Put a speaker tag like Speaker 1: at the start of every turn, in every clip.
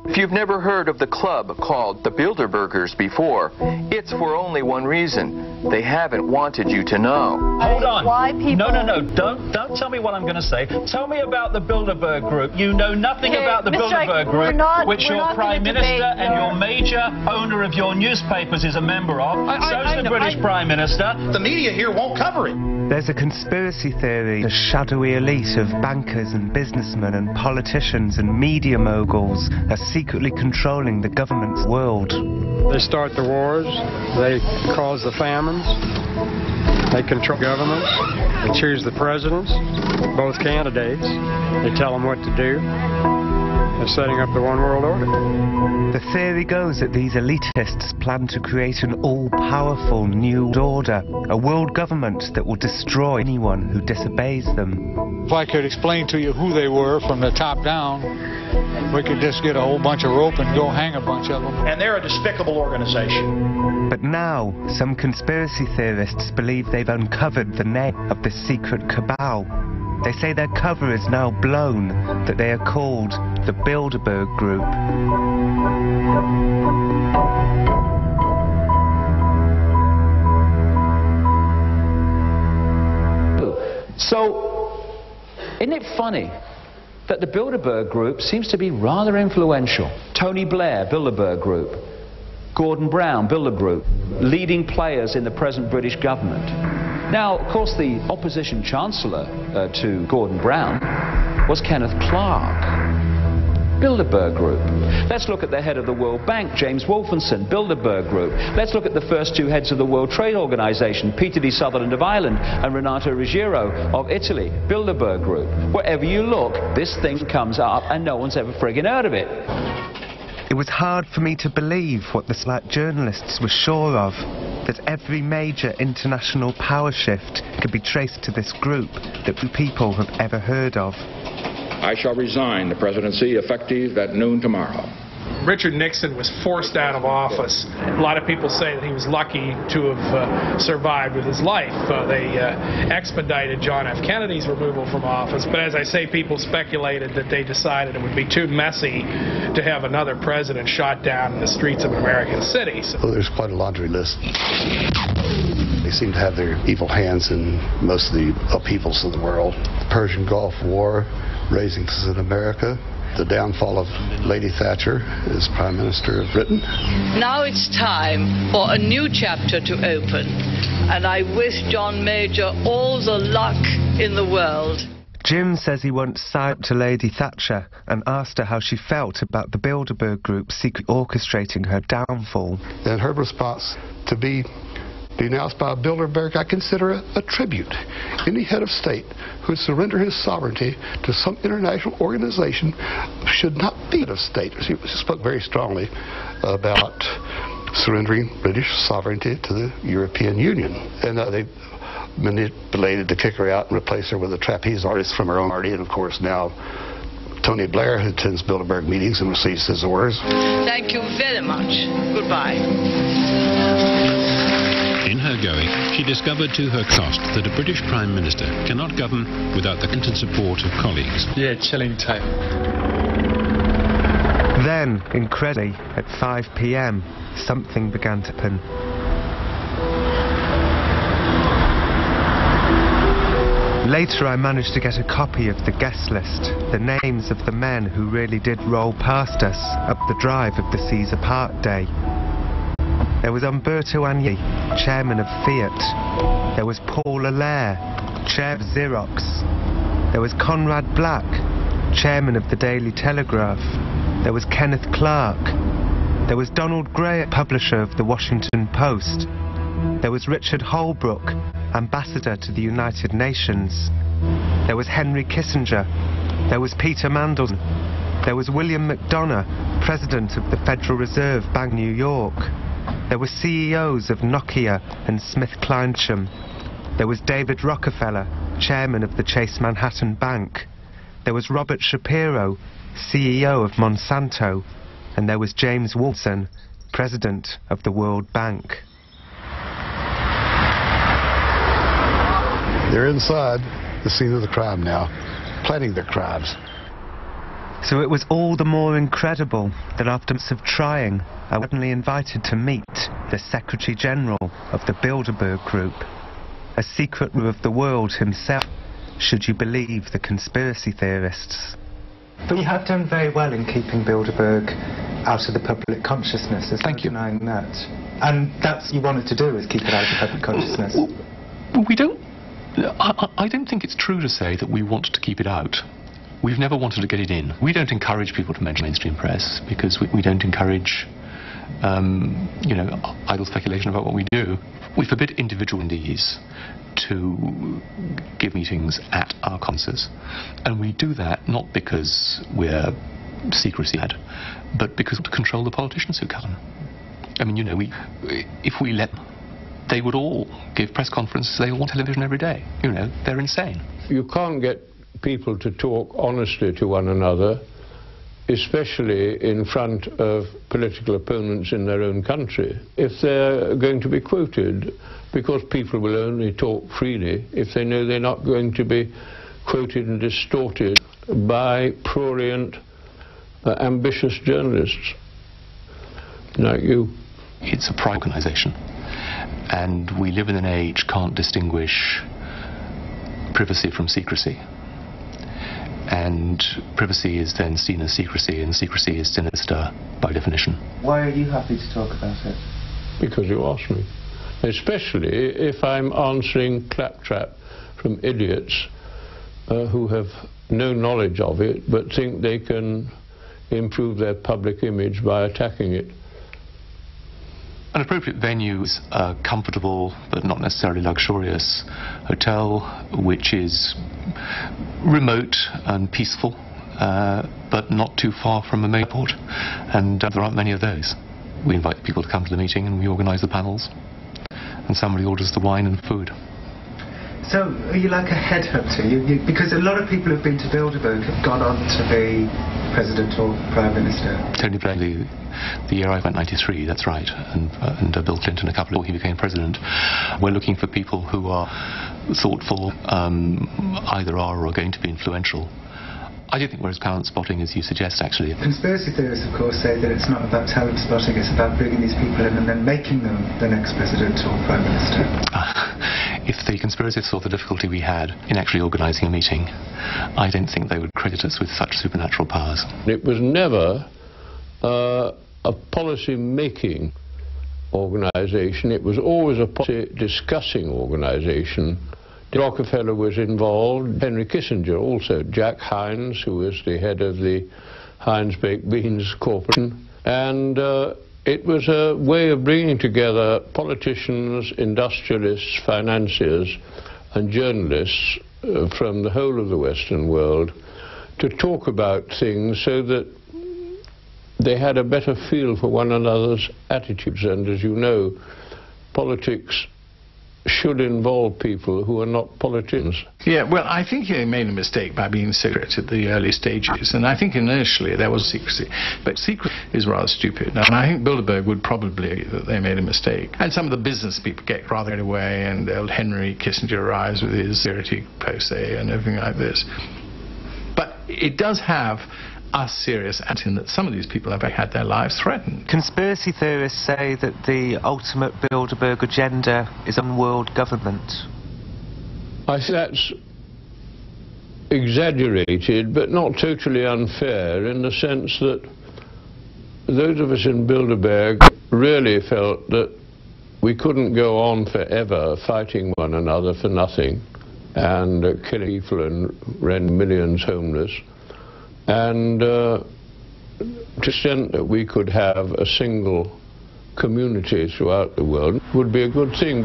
Speaker 1: If you've never heard of the club called the Bilderbergers before, it's for only one reason. They haven't wanted you to know.
Speaker 2: Hold on.
Speaker 3: Why people...
Speaker 2: No. Don't tell me what I'm going to say. Tell me about the Bilderberg Group. You know nothing about the Bilderberg Group, which your Prime Minister and your major owner of your newspapers is a member of. So's the British Prime Minister.
Speaker 4: The media here won't cover it.
Speaker 5: There's a conspiracy theory, a shadowy elite of bankers and businessmen and politicians and media moguls are secretly controlling the government's world.
Speaker 6: They start the wars, they cause the famines, they control governments, they choose the presidents, both candidates, they tell them what to do. They're setting up the one world order.
Speaker 5: The theory goes that these elitists plan to create an all-powerful new order, a world government that will destroy anyone who disobeys them.
Speaker 7: If I could explain to you who they were from the top down, we could just get a whole bunch of rope and go hang a bunch of them.
Speaker 4: And they're a despicable organization.
Speaker 5: But now, some conspiracy theorists believe they've uncovered the name of this secret cabal. They say their cover is now blown, that they are called the Bilderberg Group.
Speaker 8: So, isn't it funny that the Bilderberg Group seems to be rather influential? Tony Blair, Bilderberg Group. Gordon Brown, Bilderberg Group. Leading players in the present British government. Now, of course, the opposition chancellor to Gordon Brown was Kenneth Clarke. Bilderberg Group. Let's look at the head of the World Bank, James Wolfensohn, Bilderberg Group. Let's look at the first two heads of the World Trade Organization, Peter D. Sutherland of Ireland and Renato Ruggiero of Italy, Bilderberg Group. Wherever you look, this thing comes up and no one's ever friggin' heard of it.
Speaker 5: It was hard for me to believe what the select journalists were sure of, that every major international power shift could be traced to this group that few people have ever heard of.
Speaker 9: I shall resign the presidency effective at noon tomorrow.
Speaker 10: Richard Nixon was forced out of office. A lot of people say that he was lucky to have survived with his life. They expedited John F. Kennedy's removal from office, but as I say, people speculated that they decided it would be too messy to have another president shot down in the streets of an American city.
Speaker 11: Well, there's quite a laundry list. They seem to have their evil hands in most of the upheavals of the world. The Persian Gulf War, raising this in America, the downfall of Lady Thatcher as Prime Minister of Britain.
Speaker 12: Now it's time for a new chapter to open, and I wish John Major all the luck in the world.
Speaker 5: Jim says he once signed to Lady Thatcher and asked her how she felt about the Bilderberg Group secretly orchestrating her downfall.
Speaker 11: And her response, to be denounced by Bilderberg, I consider a tribute. Any head of state who would surrender his sovereignty to some international organization should not be head of state. She spoke very strongly about surrendering British sovereignty to the European Union. And they manipulated to kick her out and replace her with a trapeze artist from her own party. And of course now Tony Blair, who attends Bilderberg meetings and receives his orders.
Speaker 12: Thank you very much. Goodbye.
Speaker 13: In her going, she discovered to her cost that a British Prime Minister cannot govern without the constant support of colleagues.
Speaker 6: Yeah, chilling tale.
Speaker 5: Then, incredibly, at 5 p.m, something began to happen. Later I managed to get a copy of the guest list, the names of the men who really did roll past us up the drive of the Caesar Park day. There was Umberto Agni, chairman of Fiat. There was Paul Allaire, chair of Xerox. There was Conrad Black, chairman of the Daily Telegraph. There was Kenneth Clarke. There was Donald Gray, publisher of the Washington Post. There was Richard Holbrooke, ambassador to the United Nations. There was Henry Kissinger. There was Peter Mandelson. There was William McDonough, president of the Federal Reserve Bank, New York. There were CEOs of Nokia and SmithKline. There was David Rockefeller, chairman of the Chase Manhattan Bank. There was Robert Shapiro, CEO of Monsanto. And there was James Wolfson, president of the World Bank.
Speaker 11: They're inside the scene of the crime now, planning their crimes.
Speaker 5: So it was all the more incredible that after months of trying, I was suddenly invited to meet the Secretary General of the Bilderberg Group, a secret ruler of the world himself, should you believe the conspiracy theorists. But you have done very well in keeping Bilderberg out of the public consciousness. There's no denying that. And that's what you wanted to do, is keep it out of the public consciousness.
Speaker 3: We don't... I don't think it's true to say that we want to keep it out. We've never wanted to get it in. We don't encourage people to mention mainstream press, because we don't encourage, you know, idle speculation about what we do. We forbid individual attendees to give meetings at our conferences. And we do that not because we're secrecy-mad, but because to control the politicians who come. I mean, you know, if we let them, they would all give press conferences, they all want television every day. You know, they're insane.
Speaker 14: You can't get people to talk honestly to one another, especially in front of political opponents in their own country, if they're going to be quoted, because people will only talk freely if they know they're not going to be quoted and distorted by prurient, ambitious journalists like you.
Speaker 3: It's a private organisation, and we live in an age can't distinguish privacy from secrecy. And privacy is then seen as secrecy, and secrecy is sinister by definition.
Speaker 5: Why are you happy to talk about it?
Speaker 14: Because you asked me. Especially if I'm answering claptrap from idiots who have no knowledge of it, but think they can improve their public image by attacking it.
Speaker 3: An appropriate venue is a comfortable, but not necessarily luxurious, hotel which is remote and peaceful, but not too far from a main airport, and there aren't many of those. We invite people to come to the meeting and we organise the panels, and somebody orders the wine and food.
Speaker 5: So, are you like a headhunter? Because a lot of people who've been to Bilderberg have gone on to be President or Prime Minister.
Speaker 3: Tony Blair, the year I went, 93, that's right, and Bill Clinton a couple before he became President. We're looking for people who are thoughtful, either are or are going to be influential. I don't think we're as talent spotting as you suggest, actually.
Speaker 5: Conspiracy theorists, of course, say that it's not about talent spotting, it's about bringing these people in and then making them the next President or Prime Minister.
Speaker 3: If the conspiracists saw the difficulty we had in actually organising a meeting, I don't think they would credit us with such supernatural powers.
Speaker 14: It was never a policy-making organisation. It was always a policy-discussing organisation. Rockefeller was involved, Henry Kissinger also, Jack Hines, who was the head of the Heinz Baked Beans Corporation, and it was a way of bringing together politicians, industrialists, financiers and journalists from the whole of the Western world to talk about things so that they had a better feel for one another's attitudes. And as you know, politics should involve people who are not politicians.
Speaker 10: Yeah, well, I think he made a mistake by being secret at the early stages, and I think initially there was secrecy, but secret is rather stupid. And I think Bilderberg would probably agree that they made a mistake. And some of the business people get rather carried away, and old Henry Kissinger arrives with his security posse and everything like this. But it does have us serious in that some of these people have had their lives threatened.
Speaker 5: Conspiracy theorists say that the ultimate Bilderberg agenda is on world government.
Speaker 14: I think that's exaggerated, but not totally unfair, in the sense that those of us in Bilderberg really felt that we couldn't go on forever fighting one another for nothing and killing people and rendering millions homeless. And to the extent that we could have a single community throughout the world would be a good thing.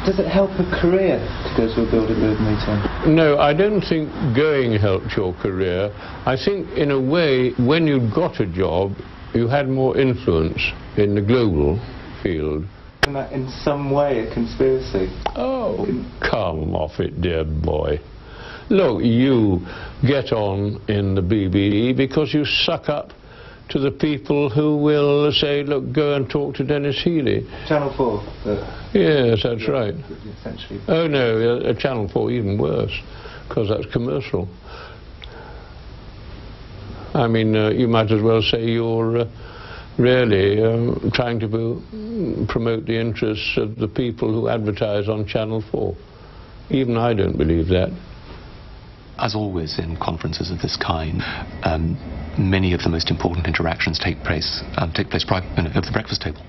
Speaker 5: Does it help a career to go to a Bilderberg meeting?
Speaker 14: No, I don't think going helped your career. I think, in a way, when you got a job, you had more influence in the global field.
Speaker 5: Isn't that in some way a conspiracy?
Speaker 14: Oh, come off it, dear boy. Look, you get on in the BBE because you suck up to the people who will say, look, go and talk to Dennis Healey.
Speaker 5: Channel 4?
Speaker 14: Yes, that's right.
Speaker 5: Essentially.
Speaker 14: Oh, no, Channel 4 even worse, because that's commercial. I mean, you might as well say you're really trying to promote the interests of the people who advertise on Channel 4. Even I don't believe that.
Speaker 3: As always in conferences of this kind, many of the most important interactions take place at the breakfast table.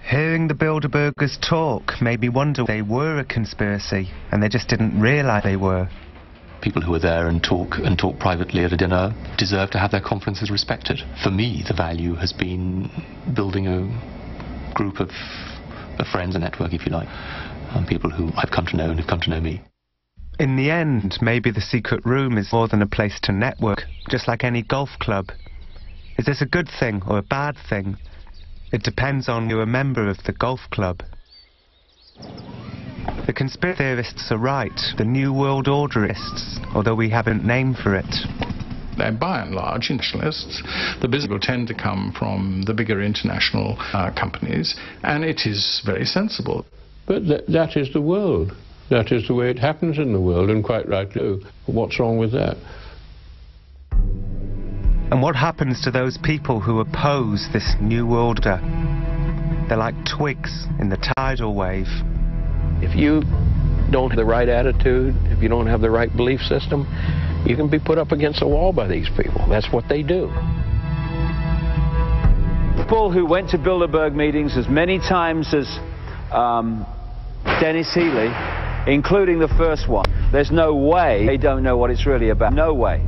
Speaker 5: Hearing the Bilderbergers talk made me wonder if they were a conspiracy and they just didn't realise they were.
Speaker 3: People who are there and talk privately at a dinner deserve to have their conferences respected. For me, the value has been building a group of friends, a network, if you like, people who I've come to know and have come to know me.
Speaker 5: In the end, maybe the secret room is more than a place to network, just like any golf club. Is this a good thing or a bad thing? It depends on you're a member of the golf club. The conspiracy theorists are right, the New World Orderists, although we haven't named for it.
Speaker 15: They're by and large internationalists. The business will tend to come from the bigger international companies, and it is very sensible.
Speaker 14: But that is the world. That is the way it happens in the world, and quite rightly. What's wrong with that?
Speaker 5: And what happens to those people who oppose this New World Order? They're like twigs in the tidal wave.
Speaker 16: If you don't have the right attitude, if you don't have the right belief system, you can be put up against a wall by these people. That's what they do.
Speaker 8: People who went to Bilderberg meetings as many times as Dennis Healy, including the first one. There's no way they don't know what it's really about. No way.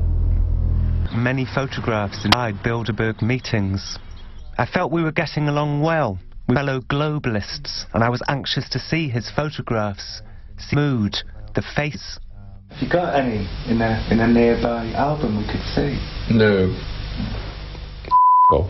Speaker 5: Many photographs inside Bilderberg meetings. I felt we were getting along well with fellow globalists, and I was anxious to see his photographs, see the mood, the face.
Speaker 17: Have you got any in a nearby album we could see?
Speaker 14: No. Oh.